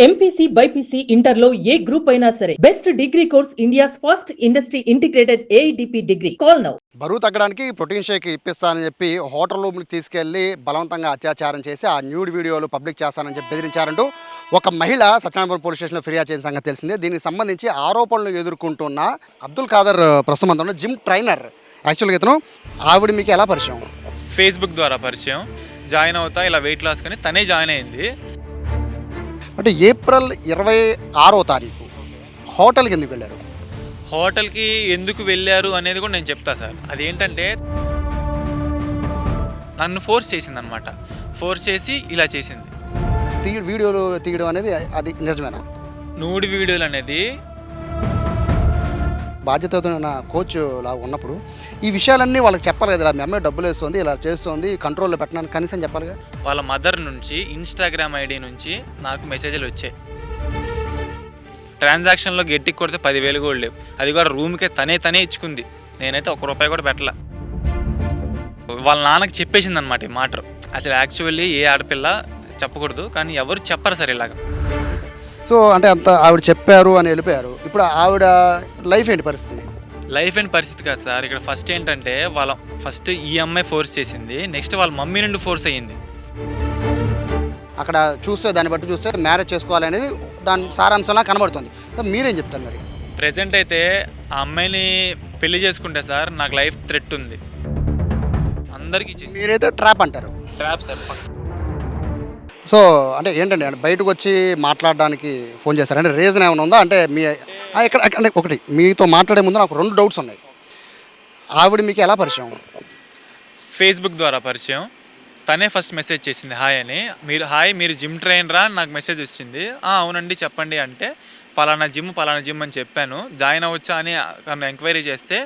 MPC BiPC ఇంటర్లో ఏ group అయినా సరే best degree course India's first industry integrated AITP degree. Call now. బరువు తగ్గడానికి ప్రోటీన్ షేక్ ఇప్పిస్తానని చెప్పి హోటల్ రూమ్కి తీసుకెళ్లి బలవంతంగా అత్యాచారం చేసి ఆ న్యూడ్ వీడియోలు పబ్లిక్ చేస్తానని చెప్పి బెదిరించారంటూ ఒక మహిళ సత్యనారాయణపురం పోలీస్ స్టేషన్లో ఫిర్యాదు చేసిన సంగతి తెలిసిందే. దీనికి సంబంధించి ఆరోపణలు ఎదుర్కొంటున్న అబ్దుల్ ఖాదర్ ప్రస్తుతం అంతా జిమ్ ట్రైనర్. యాక్చువల్గా ఇతను ఆవిడ మీకు ఎలా పరిచయం? ఫేస్బుక్ ద్వారా పరిచయం. జాయిన్ అవుతా ఇలా వెయిట్ లాస్ కానీ తనే జాయిన్ అయింది. అంటే ఏప్రిల్ 26వ తారీఖు హోటల్కి ఎందుకు వెళ్ళారు? హోటల్కి ఎందుకు వెళ్ళారు అనేది కూడా నేను చెప్తా సార్. అదేంటంటే నన్ను ఫోర్స్ చేసింది అనమాట. ఫోర్స్ చేసి ఇలా చేసింది. వీడియోలు తీయడం అనేది అది నిజమేనా? నూడి వీడియోలు అనేది బాధ్యతతో ఉన్న కోచ్ లాగా ఉన్నప్పుడు ఈ విషయాలన్నీ వాళ్ళకి చెప్పాలి కదా. మీ అమ్మాయి డబ్బులు వేస్తుంది, ఇలా చేస్తుంది, కంట్రోల్లో పెట్టడానికి కనీసం చెప్పాలిగా. వాళ్ళ మదర్ నుంచి ఇన్స్టాగ్రామ్ ఐడి నుంచి నాకు మెసేజ్లు వచ్చాయి. ట్రాన్సాక్షన్లో గట్టికి కొడితే 10,000 కూడా లేవు. అది కూడా రూమ్కే తనే ఇచ్చుకుంది. నేనైతే ₹1 కూడా పెట్టలే. వాళ్ళ నాన్నకి చెప్పేసింది అనమాట ఈ మాట. అసలు యాక్చువల్లీ ఏ ఆడపిల్ల చెప్పకూడదు, కానీ ఎవరు చెప్పరు సార్ ఇలాగ. సో అంటే అంత ఆవిడ చెప్పారు అని వెళ్ళిపోయారు. ఇప్పుడు ఆవిడ లైఫ్ ఏంటి పరిస్థితి? లైఫ్ అండ్ పరిస్థితి కాదు సార్. ఇక్కడ ఫస్ట్ ఏంటంటే ఫస్ట్ ఈ అమ్మాయి ఫోర్స్ చేసింది. నెక్స్ట్ వాళ్ళ మమ్మీ నుండి ఫోర్స్ అయ్యింది. అక్కడ చూస్తే దాన్ని బట్టి చూస్తే మ్యారేజ్ చేసుకోవాలనేది దాని సారాంశంలా కనబడుతుంది. మీరేం చెప్తారు మరి? ప్రెజెంట్ అయితే ఆ అమ్మాయిని పెళ్లి చేసుకుంటే సార్ నాకు లైఫ్ థ్రెట్ ఉంది. అందరికీ మీరైతే ట్రాప్ అంటారు. Trap sir. సో అంటే ఏంటండి, అంటే బయటకు వచ్చి మాట్లాడడానికి ఫోన్ చేశారు అంటే రీజన్ ఏమైనా ఉందా? అంటే మీ ఇక్కడ అంటే ఒకటి మీతో మాట్లాడే ముందు నాకు 2 డౌట్స్ ఉన్నాయి. ఆవిడ మీకు ఎలా పరిచయం? ఫేస్బుక్ ద్వారా పరిచయం. తనే ఫస్ట్ మెసేజ్ చేసింది హాయ్ అని. మీరు జిమ్ ట్రైనరా అని నాకు మెసేజ్ వచ్చింది. అవునండి చెప్పండి అంటే పలానా జిమ్ అని చెప్పాను. జాయిన్ అవ్వచ్చా అని ఎంక్వైరీ చేస్తే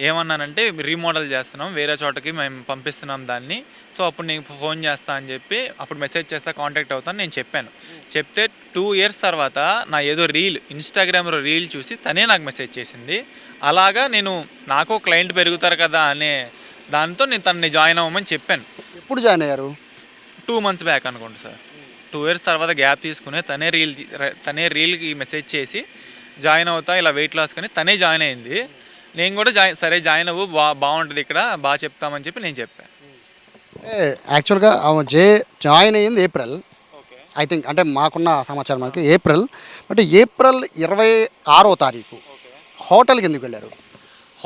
ఏమన్నానంటే రీమోడల్ చేస్తున్నాం, వేరే చోటకి మేము పంపిస్తున్నాం దాన్ని, సో అప్పుడు నేను ఫోన్ చేస్తా అని చెప్పి అప్పుడు మెసేజ్ చేస్తా, కాంటాక్ట్ అవుతాను నేను చెప్పాను. చెప్తే 2 years తర్వాత నా ఏదో ఇన్స్టాగ్రామ్లో రీల్ చూసి తనే నాకు మెసేజ్ చేసింది. అలాగా నాకు క్లయింట్ పెరుగుతారు కదా అనే దాంతో నేను తనని జాయిన్ అవ్వమని చెప్పాను. ఎప్పుడు జాయిన్ అయ్యారు? 2 months బ్యాక్ అనుకోండి సార్. 2 years తర్వాత గ్యాప్ తీసుకుని తనే రీల్కి మెసేజ్ చేసి జాయిన్ అవుతా ఇలా వెయిట్ లాస్ కానీ తనే జాయిన్ అయింది. నేను కూడా సరే జాయిన్ అవ్వు, బాగుంటుంది ఇక్కడ, బాగా చెప్తామని చెప్పి నేను చెప్పాను. యాక్చువల్గా జాయిన్ అయ్యింది ఏప్రిల్, ఐ థింక్. అంటే మాకున్న సమాచారం మనకి ఏప్రిల్. అంటే ఏప్రిల్ 26వ తారీఖు హోటల్కి ఎందుకు వెళ్ళారు?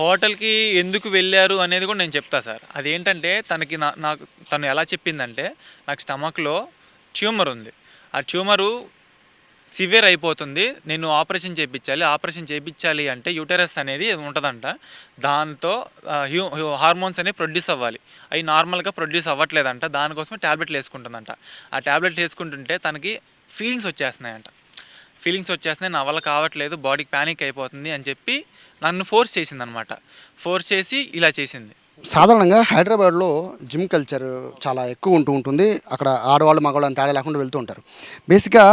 హోటల్కి ఎందుకు వెళ్ళారు అనేది కూడా నేను చెప్తా సార్. అదేంటంటే తను ఎలా చెప్పిందంటే నాకు స్టమక్లో ట్యూమర్ ఉంది, ఆ ట్యూమరు సివియర్ అయిపోతుంది, నేను ఆపరేషన్ చేయించాలి అంటే యూటెరస్ అనేది ఉంటుందంట, దాంతో హార్మోన్స్ అనేవి ప్రొడ్యూస్ అవ్వాలి, అవి నార్మల్గా ప్రొడ్యూస్ అవ్వట్లేదంట, దానికోసమే ట్యాబ్లెట్లు వేసుకుంటుందంట. ఆ ట్యాబ్లెట్లు వేసుకుంటుంటే తనకి ఫీలింగ్స్ వచ్చేస్తున్నాయి, నా వల్ల కావట్లేదు, బాడీకి ప్యానిక్ అయిపోతుంది అని చెప్పి నన్ను ఫోర్స్ చేసిందనమాట. ఫోర్స్ చేసి ఇలా చేసింది. సాధారణంగా హైదరాబాద్లో జిమ్ కల్చర్ చాలా ఎక్కువ ఉంటుంది. అక్కడ ఆడవాళ్ళు మగవాళ్ళు తేడా లేకుండా వెళ్తూ ఉంటారు. బేసిక్గా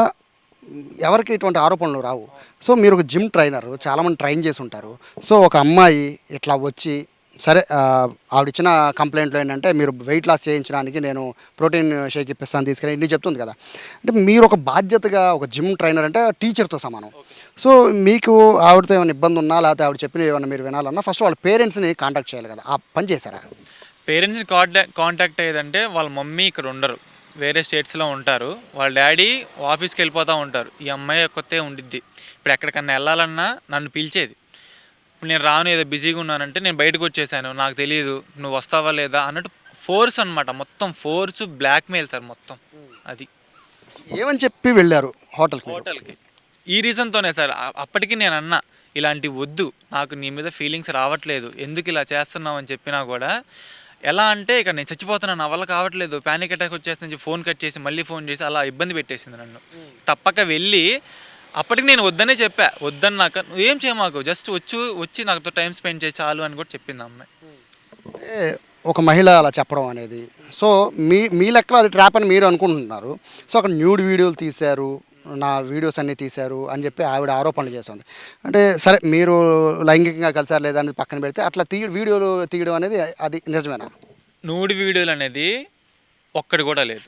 ఎవరికి ఇటువంటి ఆరోపణలు రావు. సో మీరు ఒక జిమ్ ట్రైనర్, చాలామంది ట్రైన్ చేసి ఉంటారు. సో ఒక అమ్మాయి ఇట్లా వచ్చి సరే ఆవిడిచ్చిన కంప్లైంట్లు ఏంటంటే మీరు వెయిట్ లాస్ చేయించడానికి నేను ప్రోటీన్ షేక్ ఇప్పిస్తాను తీసుకెళ్ళి ఇన్ని చెప్తుంది కదా. అంటే మీరు ఒక బాధ్యతగా ఒక జిమ్ ట్రైనర్ అంటే టీచర్తో సమానం. సో మీకు ఆవిడతో ఏమైనా ఇబ్బంది ఉన్నా, లేకపోతే ఆవిడ చెప్పిన ఏమైనా మీరు వినాలన్నా ఫస్ట్ వాళ్ళ పేరెంట్స్ని కాంటాక్ట్ చేయాలి కదా. ఆ పని చేశారా? పేరెంట్స్ని కాంటాక్ట్ అయ్యేదంటే వాళ్ళ మమ్మీ ఇక్కడ ఉండరు, వేరే స్టేట్స్లో ఉంటారు, వాళ్ళ డాడీ ఆఫీస్కి వెళ్ళిపోతూ ఉంటారు. ఈ అమ్మాయి కొత్త ఉండిద్ది. ఇప్పుడు ఎక్కడికన్నా వెళ్ళాలన్నా నన్ను పిలిచేది. ఇప్పుడు నేను రాను, ఏదో బిజీగా ఉన్నానంటే నేను బయటకు వచ్చేసాను, నాకు తెలియదు నువ్వు వస్తావా లేదా అన్నట్టు ఫోర్స్ అనమాట. మొత్తం ఫోర్స్, బ్లాక్మెయిల్ సార్ మొత్తం. అది ఏమని చెప్పి వెళ్ళారు హోటల్కి? ఈ రీజన్తోనే సార్. అప్పటికి నేను అన్నా ఇలాంటి వద్దు, నాకు నీ మీద ఫీలింగ్స్ రావట్లేదు, ఎందుకు ఇలా చేస్తున్నావు అని చెప్పినా కూడా ఎలా అంటే ఇక నేను చచ్చిపోతున్నాను, నా వల్ల కావట్లేదు, ప్యానిక్ అటాక్ వచ్చేస్తుంది, ఫోన్ కట్ చేసి మళ్ళీ ఫోన్ చేసి అలా ఇబ్బంది పెట్టేసింది నన్ను. తప్పక వెళ్ళి అప్పటికి నేను వద్దనే చెప్పా, వద్దన్నాక నువ్వేం చేయమాకు, జస్ట్ వచ్చి నాతో టైం స్పెండ్ చేసి చాలు అని కూడా చెప్పింది అమ్మాయి. ఒక మహిళ అలా చెప్పడం అనేది, సో మీ లెక్కలో అది ట్రాప్ అని మీరు అనుకుంటున్నారు. సో అక్కడ న్యూడ్ వీడియోలు తీశారు, నా వీడియోస్ అన్నీ తీశారు అని చెప్పి ఆవిడ ఆరోపణలు చేస్తుంది. అంటే సరే మీరు లైంగికంగా కలిసారు లేదా అనేది పక్కన పెడితే అట్లా వీడియోలు తీయడం అనేది అది నిజమేనా? నూడి వీడియోలు అనేది ఒక్కటి కూడా లేదు.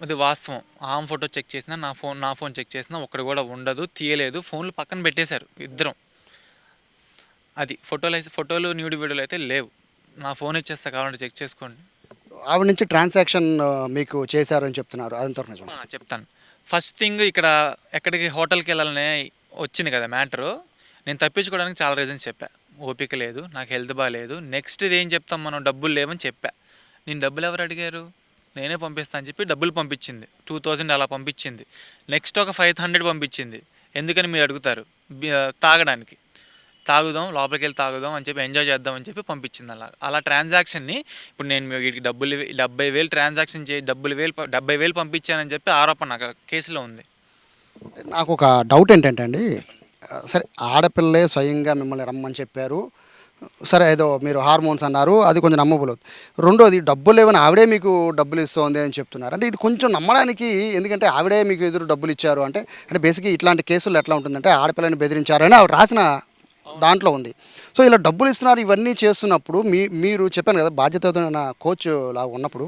అది వాస్తవం. ఆమె ఫోటో చెక్ చేసినా, నా ఫోన్ చెక్ చేసినా ఒక్కడు కూడా ఉండదు, తీయలేదు. ఫోన్లు పక్కన పెట్టేశారు ఇద్దరం. అది ఫోటోలు న్యూడ్ వీడియోలు అయితే లేవు. నా ఫోన్ ఇచ్చేస్తా, కావాలంటే చెక్ చేసుకోండి. ఆవిడ నుంచి ట్రాన్సాక్షన్ మీకు చేశారని చెప్తున్నారు, అదంతా నిజం? చెప్తాను. ఫస్ట్ థింగ్ ఇక్కడ ఎక్కడికి హోటల్కి వెళ్ళాలనే వచ్చింది కదా మ్యాటరు. నేను తప్పించుకోవడానికి చాలా రీజన్స్ చెప్పా. ఓపిక లేదు, నాకు హెల్త్ బాగాలేదు. నెక్స్ట్ ఇది ఏం చెప్తాం మనం, డబ్బులు లేవని చెప్పా. నేను డబ్బులు ఎవరు అడిగారు, నేనే పంపిస్తాను అని చెప్పి డబ్బులు పంపించింది. 2000 అలా పంపించింది. నెక్స్ట్ ఒక 500 పంపించింది. ఎందుకని మీరు అడుగుతారు, తాగడానికి. తాగుదాం, లోపలికి వెళ్ళి తాగుదాం అని చెప్పి ఎంజాయ్ చేద్దాం అని చెప్పి పంపించింది. అలా ట్రాన్సాక్షన్ని ఇప్పుడు నేను వీటికి 70,000 ట్రాన్సాక్షన్ 70,000 పంపించానని చెప్పి ఆరోపణ నాకు కేసులో ఉంది. నాకు ఒక డౌట్ ఏంటంటే అండి, సరే ఆడపిల్లే స్వయంగా మిమ్మల్ని రమ్మని చెప్పారు, సరే ఏదో మీరు హార్మోన్స్ అన్నారు, అది కొంచెం నమ్మబోలేదు. రెండోది డబ్బులు లేవని ఆవిడే మీకు డబ్బులు ఇస్తుంది అని చెప్తున్నారు. అంటే ఇది కొంచెం నమ్మడానికి, ఎందుకంటే ఆవిడే మీకు ఎదురు డబ్బులు ఇచ్చారు అంటే బేసిక్గా ఇట్లాంటి కేసులు ఎట్లా ఉంటుందంటే ఆడపిల్లని బెదిరించారని ఆవిడ రాసిన దాంట్లో ఉంది. సో ఇలా డబ్బులు ఇస్తున్నారు, ఇవన్నీ చేస్తున్నప్పుడు మీరు చెప్పాను కదా బాధ్యతమైన కోచ్ లాగా ఉన్నప్పుడు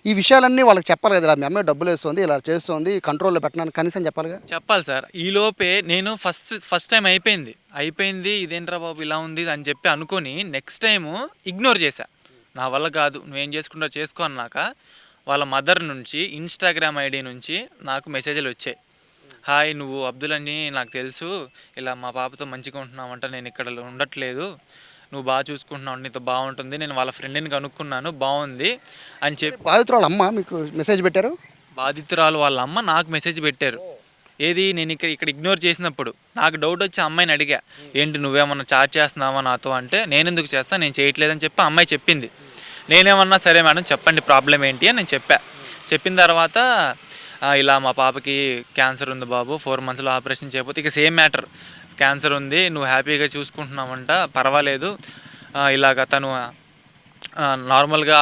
ఈ విషయాలన్నీ వాళ్ళకి చెప్పాలి కదా, మీ అమ్మాయి డబ్బులు వేస్తుంది, ఇలా చేస్తుంది, కంట్రోల్లో పెట్టడానికి కనీసం చెప్పాలిగా. చెప్పాలి సార్. ఈలోపే నేను ఫస్ట్ టైం అయిపోయింది, ఇదేంట్రా బాబు ఇలా ఉంది అని చెప్పి అనుకొని నెక్స్ట్ టైము ఇగ్నోర్ చేశా. నా వల్ల కాదు, నువ్వేం చేసుకుంటా చేసుకో అన్నాక వాళ్ళ మదర్ నుంచి ఇన్స్టాగ్రామ్ ఐడి నుంచి నాకు మెసేజ్లు వచ్చాయి. హాయ్, నువ్వు అబ్దుల్ అని నాకు తెలుసు, ఇలా మా పాపతో మంచిగా ఉంటున్నావంట, నేను ఇక్కడ ఉండట్లేదు, నువ్వు బాగా చూసుకుంటున్నావు, నీతో బాగుంటుంది, నేను వాళ్ళ ఫ్రెండ్ని కనుక్కున్నాను, బాగుంది అని చెప్పి బాధితురాలు అమ్మ మీకు మెసేజ్ పెట్టారు. బాధితురాలు వాళ్ళ అమ్మ నాకు మెసేజ్ పెట్టారు. ఏది, నేను ఇక్కడ ఇగ్నోర్ చేసినప్పుడు నాకు డౌట్ వచ్చి అమ్మాయిని అడిగా, ఏంటి నువ్వేమన్నా చాట్ చేస్తున్నావా నాతో అంటే, నేను ఎందుకు చేస్తాను, నేను చేయట్లేదని చెప్పి అమ్మాయి చెప్పింది. నేనేమన్నా సరే మేడం చెప్పండి ప్రాబ్లం ఏంటి అని నేను చెప్పిన తర్వాత ఇలా మా పాపకి క్యాన్సర్ ఉంది బాబు, 4 monthsలో ఆపరేషన్ చేయకపోతే, ఇక సేమ్ మ్యాటర్, క్యాన్సర్ ఉంది, నువ్వు హ్యాపీగా చూసుకుంటున్నావంట, పర్వాలేదు, ఇలాగ తను నార్మల్గా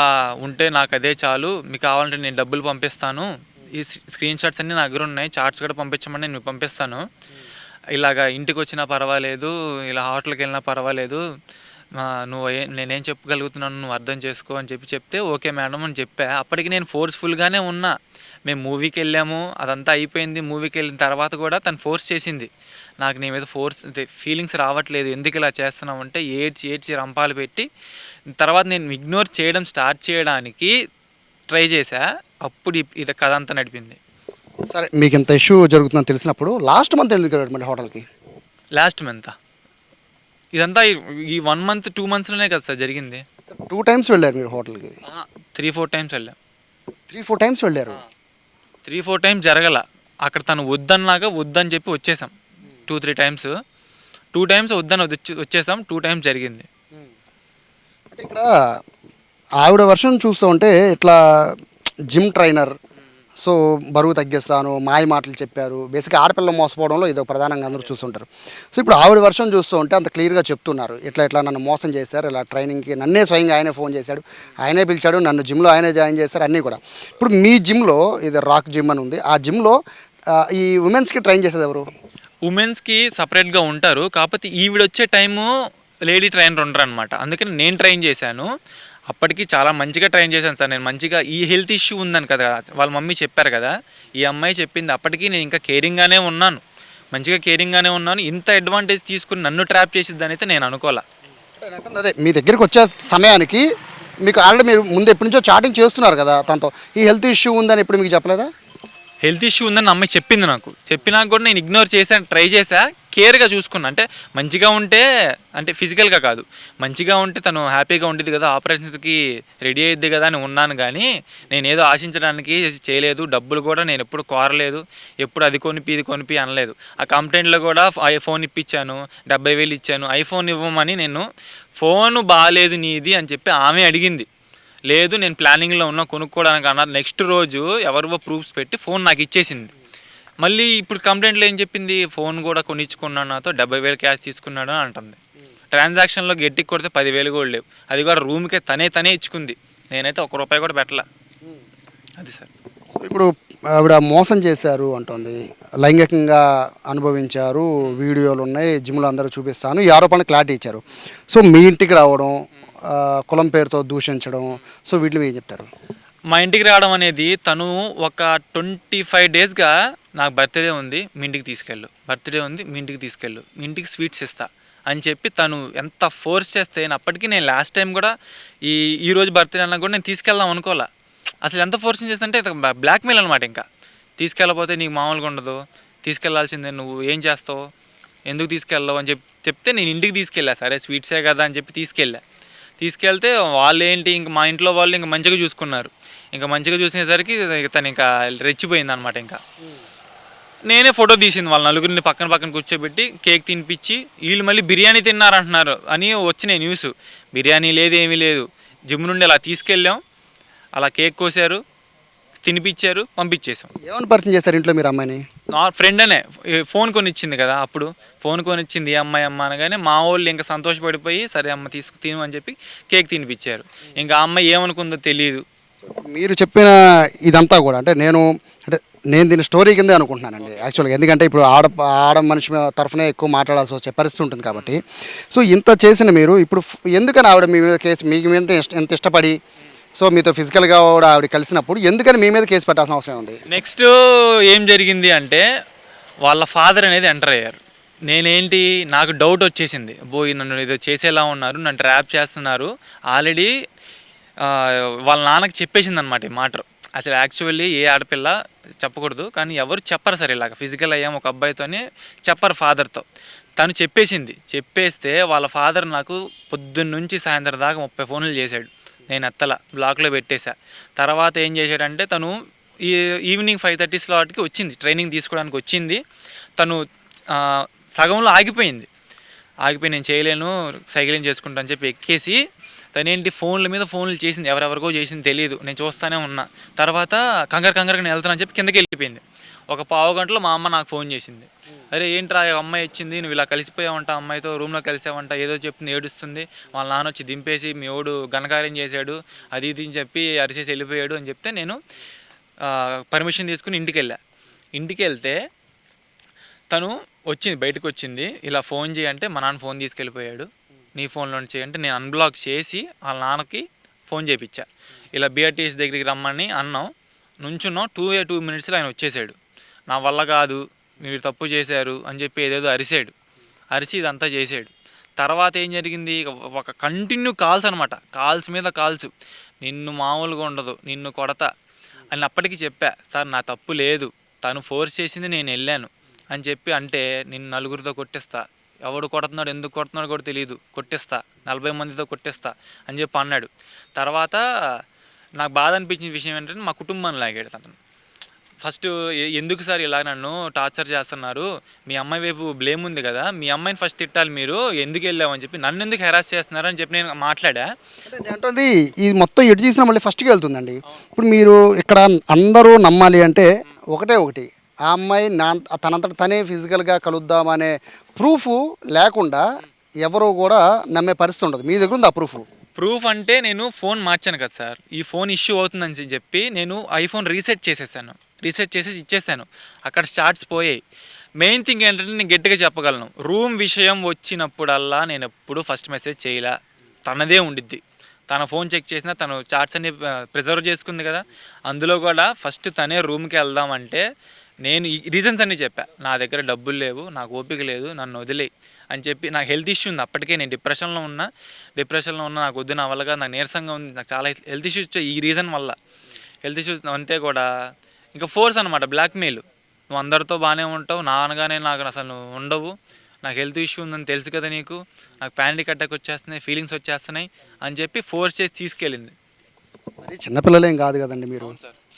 ఉంటే నాకు అదే చాలు, మీకు కావాలంటే నేను డబ్బులు పంపిస్తాను, ఈ స్క్రీన్ షాట్స్ అన్నీ నా దగ్గర ఉన్నాయి, చార్ట్స్ కూడా పంపించమని నేను పంపిస్తాను, ఇలాగ ఇంటికి వచ్చినా పర్వాలేదు, ఇలా హోటల్కి వెళ్ళినా పర్వాలేదు, నేనేం చెప్పగలుగుతున్నాను నువ్వు అర్థం చేసుకో అని చెప్తే ఓకే మేడం అని చెప్పా. అప్పటికి నేను ఫోర్స్ఫుల్గానే ఉన్నా. మేము మూవీకి వెళ్ళాము, అదంతా అయిపోయింది. మూవీకి వెళ్ళిన తర్వాత కూడా తను ఫోర్స్ చేసింది. నాకు నీ మీద ఫీలింగ్స్ రావట్లేదు, ఎందుకు ఇలా చేస్తున్నావు అంటే ఏడ్చి రంపాలు పెట్టి తర్వాత నేను ఇగ్నోర్ చేయడం స్టార్ట్ చేయడానికి ట్రై చేశా. అప్పుడు ఇది కథ అంతా నడిపింది. సరే, మీకు ఇంత ఇష్యూ జరుగుతుందని తెలిసినప్పుడు లాస్ట్ మంత్ ఎందుకు వెళ్ళారు మరి హోటల్కి? లాస్ట్ మంత్ ఇదంతా ఈ 1 month 2 monthsలోనే కదా సార్ జరిగింది. 2 times వెళ్ళారు మీరు హోటల్కి? 3-4 times వెళ్ళాం. 3-4 times వెళ్ళారు? 3-4 times జరగల. అక్కడ తను వద్దన్నాక వద్దని చెప్పి వచ్చేసాం. 2-3 times 2 times వద్దని వచ్చేసాం. 2 times జరిగింది. అంటే ఇక్కడ ఆవిడ వర్షన్ చూస్తూ ఉంటే ఇట్లా జిమ్ ట్రైనర్, సో బరువు తగ్గిస్తాను, మాయ మాటలు చెప్పారు, బేసిక్గా ఆడపిల్లలు మోసపోవడంలో ఇది ప్రధానంగా అందరూ చూస్తుంటారు. సో ఇప్పుడు ఆవిడ వర్షన్ చూస్తూ ఉంటే అంత క్లియర్గా చెప్తున్నారు, ఇట్లా నన్ను మోసం చేశారు, ఇలా ట్రైనింగ్కి నన్నే స్వయంగా ఆయనే ఫోన్ చేశాడు, ఆయనే పిలిచాడు, నన్ను జిమ్లో ఆయనే జాయిన్ చేశారు, అన్నీ కూడా. ఇప్పుడు మీ జిమ్లో ఇది రాక్ జిమ్ అని ఉంది, ఆ జిమ్లో ఈ ఉమెన్స్కి ట్రైన్ చేసేది ఎవరు? ఉమెన్స్కి సపరేట్గా ఉంటారు, కాకపోతే ఈవిడ వచ్చే టైము లేడీ ట్రైనర్ ఉండరు అనమాట. అందుకని నేను ట్రైన్ చేశాను. అప్పటికి చాలా మంచిగా ట్రైన్ చేశాను సార్. నేను మంచిగా ఈ హెల్త్ ఇష్యూ ఉందని కదా వాళ్ళ మమ్మీ చెప్పారు కదా, ఈ అమ్మాయి చెప్పింది. అప్పటికి నేను ఇంకా కేరింగ్గానే ఉన్నాను, మంచిగా కేరింగ్గానే ఉన్నాను. ఇంత అడ్వాంటేజ్ తీసుకుని నన్ను ట్రాప్ చేసిద్దని అయితే నేను అనుకోలే. అదే మీ దగ్గరికి వచ్చే సమయానికి మీకు ఆల్రెడీ మీరు ముందు ఎప్పటి నుంచో చాటింగ్ చేస్తున్నారు కదా తనతో, ఈ హెల్త్ ఇష్యూ ఉందని ఎప్పుడు మీకు చెప్పలేదా? హెల్త్ ఇష్యూ ఉందని అమ్మాయి చెప్పింది నాకు. చెప్పినాక కూడా నేను ఇగ్నోర్ చేశాను, ట్రై చేశా, కేర్గా చూసుకున్నా. అంటే మంచిగా ఉంటే, అంటే ఫిజికల్గా కాదు, మంచిగా ఉంటే తను హ్యాపీగా ఉండేది కదా, ఆపరేషన్స్కి రెడీ అయ్యిద్ది కదా అని ఉన్నాను. కానీ నేను ఏదో ఆశించడానికి చేయలేదు. డబ్బులు కూడా నేను ఎప్పుడు కోరలేదు, ఎప్పుడు అది కొనిపి ఇది కొనిపి అనలేదు. ఆ కంప్లైంట్లో కూడా ఐఫోన్ ఇప్పించాను, 70,000 ఇచ్చాను, ఐఫోన్ ఇవ్వమని. నేను ఫోను బాగాలేదు నీది అని చెప్పి ఆమె అడిగింది. లేదు నేను ప్లానింగ్లో ఉన్నా కొనుక్కోవడానికి అన్నారు. నెక్స్ట్ రోజు ఎవరివో ప్రూఫ్స్ పెట్టి ఫోన్ నాకు ఇచ్చేసింది. మళ్ళీ ఇప్పుడు కంప్లైంట్లో ఏం చెప్పింది, ఫోన్ కూడా కొనిచ్చుకున్నాను, నాతో 70,000 క్యాష్ తీసుకున్నాడు అని అంటుంది. ట్రాన్సాక్షన్లో గట్టికి కొడితే 10,000 కూడా లేవు. అది కూడా రూమ్కే తనే ఇచ్చుకుంది. నేనైతే ₹1 కూడా పెట్టలే. అది సార్. ఇప్పుడు ఆవిడ మోసం చేశారు అంటుంది, లైంగికంగా అనుభవించారు, వీడియోలు ఉన్నాయి, జిమ్లో అందరూ చూపిస్తాను, ఈ ఆరోపణలు క్లారిటీ ఇచ్చారు. సో మీ ఇంటికి రావడం, కులం పేరుతో దూషించడం, సో వీటిని ఏం చెప్తారు? మా ఇంటికి రావడం అనేది తను ఒక 25 డేస్గా నాకు బర్త్డే ఉంది మీ ఇంటికి తీసుకెళ్ళు, బర్త్డే ఉంది మీ ఇంటికి తీసుకెళ్ళు, మీ ఇంటికి స్వీట్స్ ఇస్తా అని చెప్పి తను ఎంత ఫోర్స్ చేస్తే అప్పటికి నేను లాస్ట్ టైం కూడా ఈరోజు బర్త్డే అన్నా కూడా నేను తీసుకెళ్దాం అనుకోలే. అసలు ఎంత ఫోర్సింగ్ చేస్తుంటే బ్లాక్మెయిల్ అనమాట. ఇంకా తీసుకెళ్ళకపోతే నీకు మామూలుగా ఉండదు, తీసుకెళ్లాల్సిందే, నువ్వు ఏం చేస్తావు, ఎందుకు తీసుకెళ్ళవు అని చెప్తే నేను ఇంటికి తీసుకెళ్ళా. సరే స్వీట్సే కదా అని చెప్పి తీసుకెళ్తే వాళ్ళు ఏంటి ఇంక మా ఇంట్లో వాళ్ళు ఇంకా మంచిగా చూసుకున్నారు. ఇంకా మంచిగా చూసేసరికి తను ఇంకా రెచ్చిపోయింది అనమాట. ఇంకా నేనే ఫోటో తీసింది వాళ్ళ నలుగురిని పక్కన కూర్చోబెట్టి కేక్ తినిపించి, వీళ్ళు మళ్ళీ బిర్యానీ తిన్నారంటున్నారు అని వచ్చినాయి న్యూస్. బిర్యానీ లేదు, ఏమీ లేదు. జిమ్ నుండి అలా తీసుకెళ్ళాం, అలా కేక్ కోసారు, తినిపించారు, పంపించేసాం. ఏమైనా పరిచయం చేస్తారు ఇంట్లో మీరు అమ్మాయిని? నా ఫ్రెండ్ అనే ఫోన్ కొనిచ్చింది కదా, అప్పుడు ఫోన్ కొనిచ్చింది అమ్మాయి అమ్మ అనగానే మా వాళ్ళు ఇంకా సంతోషపడిపోయి సరే అమ్మ తిను అని చెప్పి కేక్ తినిపించారు. ఇంకా ఆ అమ్మాయి ఏమనుకుందో తెలియదు. మీరు చెప్పిన ఇదంతా కూడా అంటే నేను దీని స్టోరీ కిందే అనుకుంటున్నానండి యాక్చువల్గా. ఎందుకంటే ఇప్పుడు ఆడ మనిషి తరఫునే ఎక్కువ మాట్లాడాల్సి వచ్చే పరిస్థితి ఉంటుంది కాబట్టి. సో ఇంత చేసిన మీరు ఇప్పుడు ఎందుకని ఆవిడ మీ మీద కేసు, మీకు మీద ఎంత ఇష్టపడి సో మీతో ఫిజికల్గా కూడా ఆవిడ కలిసినప్పుడు ఎందుకని మీ మీద కేసు పెట్టాల్సిన అవసరం ఉంది? నెక్స్ట్ ఏం జరిగింది అంటే వాళ్ళ ఫాదర్ అనేది ఎంటర్ అయ్యారు. నేనేంటి నాకు డౌట్ వచ్చేసింది, నన్ను ఏదో చేసేలా ఉన్నారు, నన్ను ట్రాప్ చేస్తున్నారు. ఆల్రెడీ వాళ్ళ నాన్నకి చెప్పేసింది అనమాట ఈ మాట. అసలు యాక్చువల్లీ ఏ ఆడపిల్ల చెప్పకూడదు, కానీ ఎవరు చెప్పరు సార్ ఇలాగ ఫిజికల్ అయ్యాం ఒక అబ్బాయితోనే చెప్పరు ఫాదర్తో. తను చెప్పేస్తే వాళ్ళ ఫాదర్ నాకు పొద్దున్న నుంచి సాయంత్రం దాకా 30 ఫోన్లు చేశాడు. నేను ఎత్తల, బ్లాక్లో పెట్టేశా. తర్వాత ఏం చేశాడంటే తను ఈవినింగ్ 5:30 స్లాట్కి వచ్చింది, ట్రైనింగ్ తీసుకోవడానికి వచ్చింది. తను సగంలో ఆగిపోయి నేను చేయలేను, సైక్లింగ్ చేసుకుంటా అని చెప్పి ఎక్కేసి తనేంటి ఫోన్ల మీద ఫోన్లు చేసింది, ఎవరెవరికో చేసింది తెలియదు, నేను చూస్తూనే ఉన్నా. తర్వాత కంగారుగా నేను వెళ్తానని చెప్పి కిందకి వెళ్ళిపోయింది. ఒక పావు గంటలో మా అమ్మ నాకు ఫోన్ చేసింది, అరే ఏంట్రా అమ్మాయి వచ్చింది, నువ్వు ఇలా కలిసిపోయావంట, అమ్మాయితో రూమ్లో కలిసావంట, ఏదో చెప్తుంది, ఏడుస్తుంది, వాళ్ళ నాన్న వచ్చి దింపేసి మీ ఓడు ఘనకార్యం చేశాడు అది ఇది అని చెప్పి అరిచేసి వెళ్ళిపోయాడు అని చెప్తే నేను పర్మిషన్ తీసుకుని ఇంటికి వెళ్తే తను బయటకు వచ్చింది. ఇలా ఫోన్ చేయంటే మా నాన్న ఫోన్ తీసుకెళ్ళిపోయాడు, నీ ఫోన్లో చేయంటే నేను అన్బ్లాక్ చేసి వాళ్ళ నాన్నకి ఫోన్ చేయించా. ఇలా బిఆర్టీఎస్ దగ్గరికి రమ్మని అన్నాం, నుంచున్నాం. 2 మినిట్స్లో ఆయన వచ్చేసాడు. నా వల్ల కాదు, మీరు తప్పు చేశారు అని చెప్పి ఏదేదో అరిచి ఇదంతా చేసాడు. తర్వాత ఏం జరిగింది, ఒక కంటిన్యూ కాల్స్ అనమాట, కాల్స్ మీద కాల్స్, నిన్ను మామూలుగా ఉండదు, నిన్ను కొడతా అని అప్పటికి చెప్పా. సార్ నా తప్పు లేదు, తను ఫోర్స్ చేసింది, నేను వెళ్ళాను అని చెప్పి అంటే నిన్ను నలుగురితో కొట్టిస్తా, ఎవడు కొడుతున్నాడు ఎందుకు కొడుతున్నాడు కూడా తెలియదు, కొట్టిస్తా, 40 మందితో కొట్టిస్తా అని చెప్పి అన్నాడు. తర్వాత నాకు బాధ అనిపించిన విషయం ఏంటంటే మా కుటుంబాన్ని లాగాడు అతను. ఫస్ట్ ఎందుకు సార్ ఇలా నన్ను టార్చర్ చేస్తున్నారు, మీ అమ్మాయి వైపు బ్లేమ్ ఉంది కదా, మీ అమ్మాయిని ఫస్ట్ తిట్టాలి మీరు, ఎందుకు వెళ్ళామని చెప్పి నన్ను ఎందుకు హెరాస్ చేస్తున్నారు అని చెప్పి నేను మాట్లాడా. అంటే ఇది మొత్తం ఎటు చేసినా మళ్ళీ ఫస్ట్కి వెళ్తుందండి. ఇప్పుడు మీరు ఇక్కడ అందరూ నమ్మాలి అంటే ఒకటి, ఆ అమ్మాయి తనంతట తనే ఫిజికల్గా కలుద్దామనే ప్రూఫ్ లేకుండా ఎవరు కూడా నమ్మే పరిస్థితి ఉండదు. మీ దగ్గర ఉంది ఆ ప్రూఫ్ అంటే నేను ఫోన్ మార్చాను కదా సార్, ఈ ఫోన్ ఇష్యూ అవుతుందని చెప్పి నేను ఐఫోన్ రీసెట్ చేసేసి ఇచ్చేసాను. అక్కడ స్టార్ట్స్ పోయాయి. మెయిన్ థింగ్ ఏంటంటే నేను గట్టిగా చెప్పగలను, రూమ్ విషయం వచ్చినప్పుడల్లా నేను ఎప్పుడు ఫస్ట్ మెసేజ్ చేయలే, తనదే ఉండిద్ది. తన ఫోన్ చెక్ చేసినా తను చాట్స్ అన్ని ప్రిజర్వ్ చేసుకుంది కదా, అందులో కూడా ఫస్ట్ తనే రూమ్కి వెళ్దామంటే నేను ఈ రీజన్స్ అన్నీ చెప్పా. నా దగ్గర డబ్బులు లేవు, నాకు ఓపిక లేదు, నన్ను వదిలే అని చెప్పి. నాకు హెల్త్ ఇష్యూ ఉంది, అప్పటికే నేను డిప్రెషన్లో ఉన్నా, నాకు వద్దు, నా వల్లగా నాకు నీరసంగా ఉంది, నాకు చాలా హెల్త్ ఇష్యూస్ వచ్చాయి ఈ రీజన్ వల్ల. హెల్త్ ఇష్యూస్ అంతే కూడా ఇంకా ఫోర్స్ అనమాట, బ్లాక్మెయిల్. నువ్వు అందరితో బాగానే ఉంటావు, నా అనగానే నాకు అసలు నువ్వు ఉండవు, నాకు హెల్త్ ఇష్యూ ఉందని తెలుసు కదా నీకు, నాకు ప్యానిక్ అటాక్ వచ్చేస్తున్నాయి, ఫీలింగ్స్ వచ్చేస్తున్నాయి అని చెప్పి ఫోర్స్ చేసి తీసుకెళ్ళింది. మరి చిన్నపిల్లలేం కాదు కదండి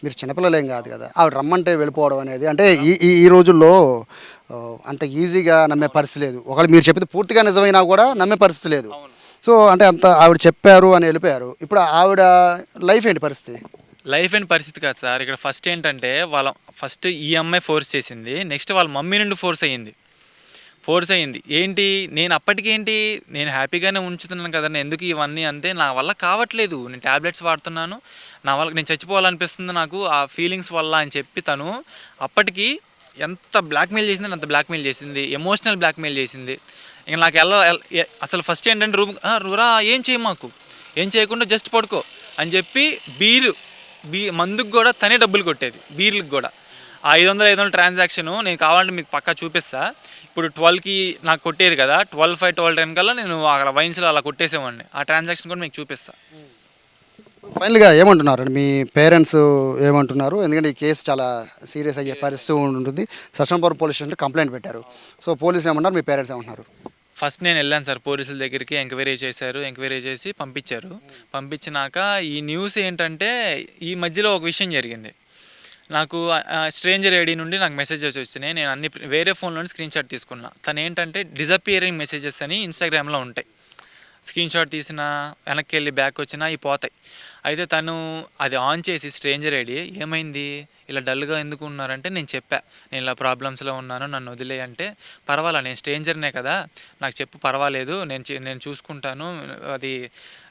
మీరు చిన్నపిల్లలేం కాదు కదా, ఆవిడ రమ్మంటే వెళ్ళిపోవడం అనేది అంటే ఈ రోజుల్లో అంత ఈజీగా నమ్మే పరిస్థితి లేదు. ఒకవేళ మీరు చెప్తే పూర్తిగా నిజమైనా కూడా నమ్మే పరిస్థితి లేదు. సో అంటే అంత ఆవిడ చెప్పారు అని వెళ్ళిపోయారు. ఇప్పుడు ఆవిడ లైఫ్ ఏంటి పరిస్థితి కాదు సార్. ఇక్కడ ఫస్ట్ ఏంటంటే ఫస్ట్ ఈ అమ్మాయి ఫోర్స్ చేసింది, నెక్స్ట్ వాళ్ళ మమ్మీ నుండి ఫోర్స్ అయ్యింది. ఏంటి నేను అప్పటికేంటి నేను హ్యాపీగానే ఉంచుతున్నాను కదా, ఎందుకు ఇవన్నీ అంటే నా వల్ల కావట్లేదు, నేను ట్యాబ్లెట్స్ వాడుతున్నాను, నా వల్ల నేను చచ్చిపోవాలనిపిస్తుంది నాకు ఆ ఫీలింగ్స్ వల్ల అని చెప్పి తను అప్పటికి ఎంత బ్లాక్మెయిల్ చేసింది, అంత బ్లాక్మెయిల్ చేసింది, ఎమోషనల్ బ్లాక్మెయిల్ చేసింది. ఇంకా నాకు అసలు ఫస్ట్ ఏంటంటే రూరా ఏం చేయకుండా జస్ట్ పడుకో అని చెప్పి బీరు మందుకు కూడా తనే డబ్బులు కొట్టేది, బీర్లకు కూడా. ఆ 500 ట్రాన్సాక్షను నేను కావాలంటే మీకు పక్కా చూపిస్తా. ఇప్పుడు 12కి నాకు కొట్టేది కదా, 12:05 12:10 కల్లా నేను అక్కడ వైన్స్లో అలా కొట్టేసేవాడిని. ఆ ట్రాన్సాక్షన్ కూడా మీకు చూపిస్తా. ఫైనల్గా ఏమంటున్నారు మీ పేరెంట్స్ ఏమంటున్నారు? ఎందుకంటే ఈ కేసు చాలా సీరియస్ అయ్యే పరిస్థితి ఉంటుంది. సత్యనారాయణపురం పోలీస్ స్టేషన్లో కంప్లైంట్ పెట్టారు. సో పోలీసులు ఏమంటారు, మీ పేరెంట్స్ ఏమంటున్నారు? ఫస్ట్ నేను వెళ్ళాను సార్ పోలీసుల దగ్గరికి, ఎంక్వైరీ చేశారు. ఎంక్వైరీ చేసి పంపించారు. పంపించినాక ఈ న్యూస్ ఏంటంటే, ఈ మధ్యలో ఒక విషయం జరిగింది. నాకు స్ట్రేంజర్ ఐడి నుండి నాకు మెసేజెస్ వచ్చినాయి. నేను అన్ని వేరే ఫోన్లో స్క్రీన్ షాట్ తీసుకున్నా. తను ఏంటంటే డిజపియరింగ్ మెసేజెస్ అని ఇన్స్టాగ్రామ్లో ఉంటాయి. స్క్రీన్ షాట్ తీసినా, వెనక్కి వెళ్ళి బ్యాక్ వచ్చినా ఇవి పోతాయి. అయితే తను అది ఆన్ చేసి స్ట్రేంజర్ ఐడి, ఏమైంది ఇలా డల్గా ఎందుకు ఉన్నారంటే, నేను చెప్పా నేను ఇలా ప్రాబ్లమ్స్లో ఉన్నాను, నన్ను వదిలే అంటే, పర్వాలా నేను స్ట్రేంజర్నే కదా, నాకు చెప్పు పర్వాలేదు, నేను చూసుకుంటాను, అది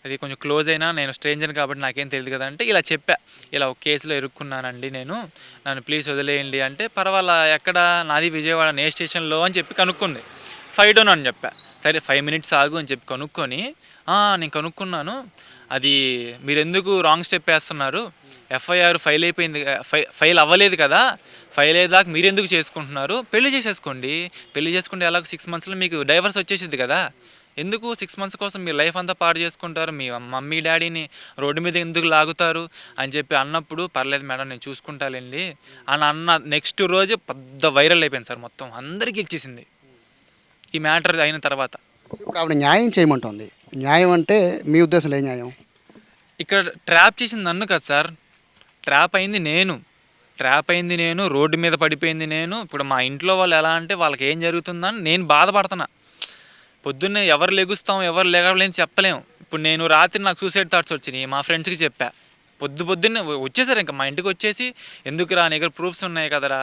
అది కొంచెం క్లోజ్ అయినా నేను స్ట్రేంజర్ కాబట్టి నాకేం తెలియదు కదా అంటే, ఇలా చెప్పా ఇలా ఒక కేసులో ఇరుక్కున్నానండి నేను, నన్ను ప్లీజ్ వదిలేయండి అంటే, పర్వాలా ఎక్కడ, నాది విజయవాడ ఏ స్టేషన్లో అని చెప్పి కనుక్కుంది. 5 డౌన్ అని చెప్పా. సరే 5 మినిట్స్ ఆగు అని చెప్పి కనుక్కొని, నేను కనుక్కున్నాను, అది మీరు ఎందుకు రాంగ్ స్టెప్ వేస్తున్నారు, ఎఫ్ఐఆర్ ఫైల్ అయిపోయింది, ఫైల్ అవ్వలేదు కదా, ఫైల్ అయ్యేదాకా మీరు ఎందుకు చేసుకుంటున్నారు, పెళ్లి చేసేసుకోండి, పెళ్లి చేసుకుంటే ఎలాగో 6 మంత్స్లో మీకు డైవర్స్ వచ్చేసింది కదా, ఎందుకు 6 మంత్స్ కోసం మీ లైఫ్ అంతా పాడు చేసుకుంటారు, మీ మమ్మీ డాడీని రోడ్డు మీద ఎందుకు లాగుతారు అని చెప్పి అన్నప్పుడు, పర్లేదు మేడం నేను చూసుకుంటాలేండి అని అన్న నెక్స్ట్ రోజు పెద్ద వైరల్ అయిపోయింది సార్, మొత్తం అందరికీ ఇచ్చేసింది ఈ మ్యాటర్ అయిన తర్వాత. ఇప్పుడు ఆవిడ న్యాయం చేయమంటుంది. న్యాయం అంటే మీ ఉద్దేశంలో ఏ న్యాయం? ఇక్కడ ట్రాప్ చేసింది నన్ను కదా సార్, ట్రాప్ అయింది నేను, రోడ్డు మీద పడిపోయింది నేను. ఇప్పుడు మా ఇంట్లో వాళ్ళు ఎలా అంటే, వాళ్ళకి ఏం జరుగుతుందని నేను బాధపడుతున్నా. పొద్దున్నే ఎవరు లెగుస్తాం, ఎవరు లేగలేని చెప్పలేము. ఇప్పుడు నేను రాత్రి నాకు సూసైడ్ థాట్స్ వచ్చినాయి, మా ఫ్రెండ్స్కి చెప్పా, పొద్దున్నే వచ్చేసారు ఇంకా మా ఇంటికి వచ్చేసి, ఎందుకురా నీ దగ్గర ప్రూఫ్స్ ఉన్నాయి కదరా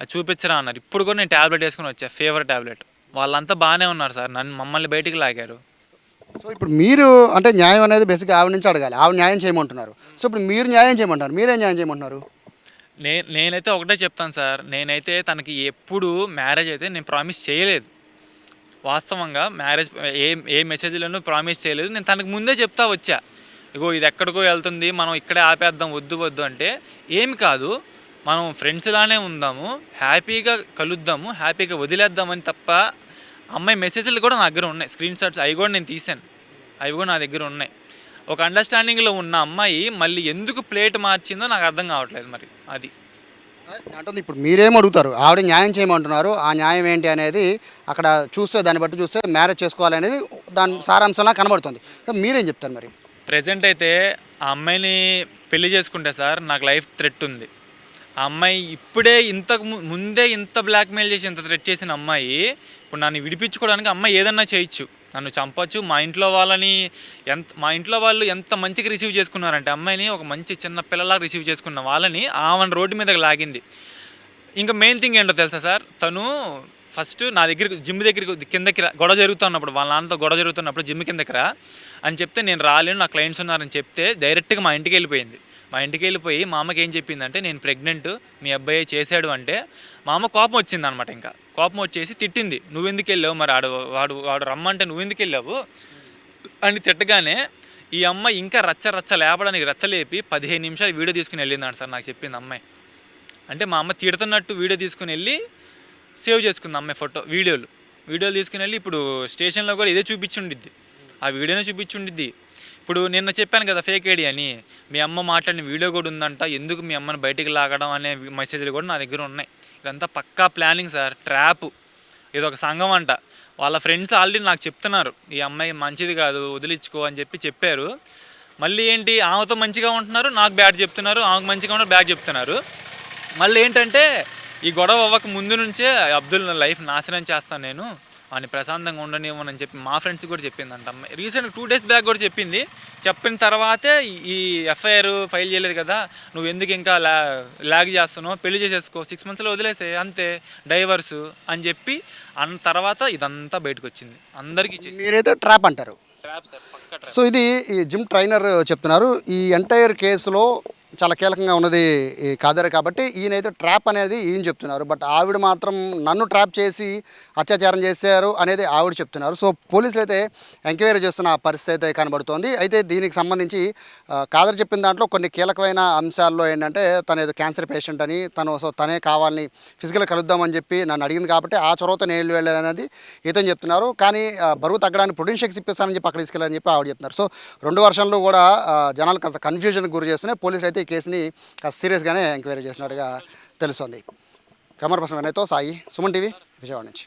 అది చూపించరా అన్నారు. ఇప్పుడు కూడా నేను ట్యాబ్లెట్ వేసుకుని వచ్చా, ఫీవర్ ట్యాబ్లెట్. వాళ్ళంతా బాగానే ఉన్నారు సార్, మమ్మల్ని బయటికి లాగారు. సో ఇప్పుడు మీరు అంటే న్యాయం అనేది బేసిక్గా ఆవిడ నుంచి అడగాలి, ఆవిడ న్యాయం చేయమంటున్నారు. సో ఇప్పుడు మీరు న్యాయం చేయమంటారు, మీరేం న్యాయం చేయమంటున్నారు? నేనైతే ఒకటే చెప్తాను సార్, నేనైతే తనకి ఎప్పుడు మ్యారేజ్ అయితే నేను ప్రామిస్ చేయలేదు. వాస్తవంగా మ్యారేజ్ ఏ మెసేజ్లను ప్రామిస్ చేయలేదు. నేను తనకు ముందే చెప్తా వచ్చా, ఇగో ఇది ఎక్కడికో వెళ్తుంది, మనం ఇక్కడే ఆపేద్దాం, వద్దు అంటే, ఏమి కాదు మనం ఫ్రెండ్స్లానే ఉందాము, హ్యాపీగా కలుద్దాము, హ్యాపీగా వదిలేద్దామని తప్ప. అమ్మాయి మెసేజ్లు కూడా నా దగ్గర ఉన్నాయి, స్క్రీన్ షాట్స్ అవి కూడా నేను తీశాను, అవి కూడా నా దగ్గర ఉన్నాయి. ఒక అండర్స్టాండింగ్లో ఉన్న అమ్మాయి మళ్ళీ ఎందుకు ప్లేట్ మార్చిందో నాకు అర్థం కావట్లేదు. మరి అది అంటే ఇప్పుడు మీరేం అడుగుతారు, ఆవిడ న్యాయం చేయమంటున్నారు, ఆ న్యాయం ఏంటి అనేది అక్కడ చూస్తే, దాన్ని బట్టి చూస్తే మ్యారేజ్ చేసుకోవాలనేది దాని సారాంశంలా కనబడుతుంది. మీరేం చెప్తారు మరి? ప్రజెంట్ అయితే ఆ అమ్మాయిని పెళ్లి చేసుకుంటే సార్ నాకు లైఫ్ థ్రెట్ ఉంది. ఆ అమ్మాయి ఇప్పుడే ఇంతకు ముందే ఇంత బ్లాక్మెయిల్ చేసి ఇంత థ్రెట్ చేసిన అమ్మాయి ఇప్పుడు నన్ను విడిపించుకోవడానికి అమ్మాయి ఏదన్నా చేయొచ్చు, నన్ను చంపచ్చు. మా ఇంట్లో వాళ్ళు ఎంత మంచిగా రిసీవ్ చేసుకున్నారంటే, అమ్మాయిని ఒక మంచి చిన్న పిల్లలాగా రిసీవ్ చేసుకున్న వాళ్ళని ఆమెను రోడ్డు మీదకి లాగింది. ఇంకా మెయిన్ థింగ్ ఏంటో తెలుసా సార్, తను ఫస్ట్ నా దగ్గరికి జిమ్ దగ్గరికి కిందకి గొడవ జరుగుతున్నప్పుడు, వాళ్ళ నాన్నతో గొడవ జరుగుతున్నప్పుడు జిమ్ కిందకి రా అని చెప్తే, నేను రాలేను నా క్లయింట్స్ ఉన్నారని చెప్తే డైరెక్ట్గా మా ఇంటికి వెళ్ళిపోయింది. మా ఇంటికి వెళ్ళిపోయి మా అమ్మకి ఏం చెప్పిందంటే, నేను ప్రెగ్నెంట్, మీ అబ్బాయి చేశాడు అంటే, మా అమ్మ కోపం వచ్చింది అనమాట. ఇంకా కోపం వచ్చేసి తిట్టింది, నువ్వెందుకు వెళ్ళావు, మరి వాడు రమ్మంటే నువ్వెందుకు వెళ్ళావు అని తిట్టగానే, ఈ అమ్మాయి ఇంకా రచ్చ లేపడానికి రచ్చలేపి 15 నిమిషాలు వీడియో తీసుకుని వెళ్ళిందంట సార్, నాకు చెప్పింది అమ్మాయి. అంటే మా అమ్మ తిడుతున్నట్టు వీడియో తీసుకుని వెళ్ళి సేవ్ చేసుకుంది అమ్మాయి వీడియోలు తీసుకుని వెళ్ళి ఇప్పుడు స్టేషన్లో కూడా ఇదే చూపించుండిద్ది, ఆ వీడియోనే చూపించుండిద్ది. ఇప్పుడు నిన్న చెప్పాను కదా ఫేక్ ఐడి అని, మీ అమ్మ మాట్లాడిన వీడియో కూడా ఉందంట, ఎందుకు మీ అమ్మని బయటికి లాగడం అనే మెసేజ్లు కూడా నా దగ్గర ఉన్నాయి. ఇదంతా పక్కా ప్లానింగ్ సార్, ట్రాప్. ఇది ఒక సంఘం అంట. వాళ్ళ ఫ్రెండ్స్ ఆల్రెడీ నాకు చెప్తున్నారు, ఈ అమ్మాయి మంచిది కాదు వదిలించుకో అని చెప్పారు. మళ్ళీ ఏంటి, ఆమెతో మంచిగా ఉంటున్నారు, నాకు బ్యాడ్ చెప్తున్నారు, ఆమెకు మంచిగా ఉన్నారు, బ్యాడ్ చెప్తున్నారు. మళ్ళీ ఏంటంటే, ఈ గొడవ అవ్వక ముందు నుంచే అబ్దుల్ లైఫ్ నాశనం చేస్తాను నేను, వాడిని ప్రశాంతంగా ఉండనివ్వనని చెప్పి మా ఫ్రెండ్స్ కూడా చెప్పిందంట అమ్మాయి. రీసెంట్గా 2 days బ్యాక్ కూడా చెప్పింది. చెప్పిన తర్వాతే ఈ ఎఫ్ఐఆర్ ఫైల్ చేయలేదు కదా, నువ్వు ఎందుకు ఇంకా లాగ్ చేస్తున్నావు, పెళ్లి చేసేసుకో, 6 monthsలో వదిలేసే అంతే, డైవర్స్ అని చెప్పి అన్న తర్వాత ఇదంతా బయటకు వచ్చింది అందరికీ. మీరైతే ట్రాప్ అంటారు. ట్రాప్ సార్, పక్కా ట్రాప్. సో ఇది ఈ జిమ్ ట్రైనర్ చెప్తున్నారు. ఈ ఎంటైర్ కేసులో చాలా కీలకంగా ఉన్నది ఈ కాదర్ కాబట్టి ఈయనైతే ట్రాప్ అనేది ఈయన చెప్తున్నారు. బట్ ఆవిడ మాత్రం నన్ను ట్రాప్ చేసి అత్యాచారం చేశారు అనేది ఆవిడ చెప్తున్నారు. సో పోలీసులు అయితే ఎంక్వైరీ చేస్తున్న పరిస్థితి అయితే కనబడుతోంది. అయితే దీనికి సంబంధించి కాదర్ చెప్పిన దాంట్లో కొన్ని కీలకమైన అంశాల్లో ఏంటంటే తను ఏదో క్యాన్సర్ పేషెంట్ అని తనే కావాలని ఫిజికల్గా కలుద్దామని చెప్పి నన్ను అడిగింది కాబట్టి ఆ చొరవతో నేను వెళ్ళాను అనేది ఇతను చెప్తున్నారు. కానీ బరువు తగ్గడానికి ప్రోటీన్ షేక్స్ ఇప్పిస్తానని చెప్పి అక్కడ తీసుకెళ్ళాలని చెప్పి ఆవిడ చెప్తున్నారు. సో రెండు వర్షన్లు కూడా జనాలకు అంత కన్ఫ్యూజన్కి గురి చేస్తున్నాయి. పోలీసులు అయితే ఈ కేసుని సీరియస్గానే ఎంక్వైరీ చేసినట్టుగా తెలుస్తోంది. కెమెరా పర్సన్ వినయ్తో సాయి, సుమన్ టీవీ, విజయవాడ నుంచి.